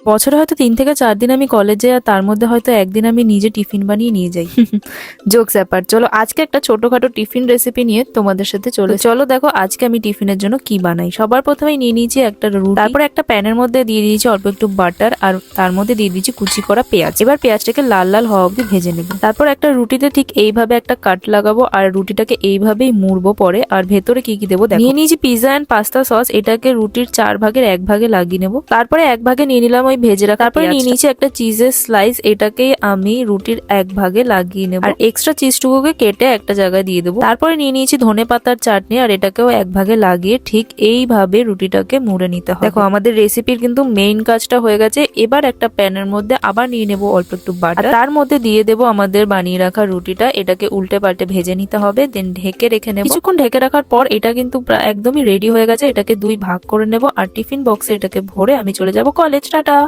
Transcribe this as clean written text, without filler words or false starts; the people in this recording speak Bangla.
বছরে হয়তো 3 থেকে 4 দিন আমি কলেজ যাই, আর তার মধ্যে হয়তো একদিন আমি নিজে টিফিন বানিয়ে নিয়ে যাই। জোকস ব্যাপার। চলো আজকে একটা ছোটখাটো টিফিন রেসিপি নিয়ে তোমাদের সাথে চলো দেখো আজকে আমি টিফিনের জন্য কি বানাই। সবার প্রথমে নিয়ে নিয়েছি একটা রুটি, তারপরে একটা প্যানের মধ্যে দিয়ে দিয়েছি অল্প একটু বাটার, আর তার মধ্যে দিয়ে দিয়েছি কুচি করা পেঁয়াজ। এবার পেঁয়াজটাকে লাল লাল হওয়া অব্দি ভেজে নেব। তারপর একটা রুটিতে ঠিক এইভাবে একটা কাট লাগাবো, আর রুটিটাকে এইভাবেই মুড়বো পরে। আর ভেতরে কি কি দেবো দেখো। নিয়ে নিয়েছি পিজা এন্ড পাস্তা সস, এটাকে রুটির 4 ভাগের 1 ভাগে লাগিয়ে নেবো। তারপরে 1 ভাগে নিয়ে নিলাম ওই ভেজে রাখা, তারপরে নিয়ে নিয়েছি একটা চিজের স্লাইস, এটাকে আমি রুটির 1 ভাগে লাগিয়ে নেবো, আর এক্সট্রা চিজটুকুকে কেটে একটা জায়গায় দিয়ে দেবো। তারপরে নিয়ে নিয়েছি ধনে পাতার চাটনি, আর এটাকেও 1 ভাগে লাগিয়ে ঠিক এইভাবে রুটিটাকে মুড়ে নিতে হবে। দেখো আমাদের রেসিপির কিন্তু মেইন কাজটা হয়ে গেছে। এবার একটা প্যানের মধ্যে আবার নিয়ে নেবো অল্প একটু বাটার, তার মধ্যে দিয়ে দেবো আমাদের বানিয়ে রাখা রুটিটা। এটাকে উল্টে পাল্টে ভেজে নিতে হবে, দেন ঢেকে রেখে নেবো। কিছুক্ষণ ঢেকে রাখার পর এটা কিন্তু একদমই রেডি হয়ে গেছে। এটাকে 2 ভাগ করে নেবো, আর টিফিন বক্সে এটাকে ভরে আমি চলে যাবো কলেজ। টাটা।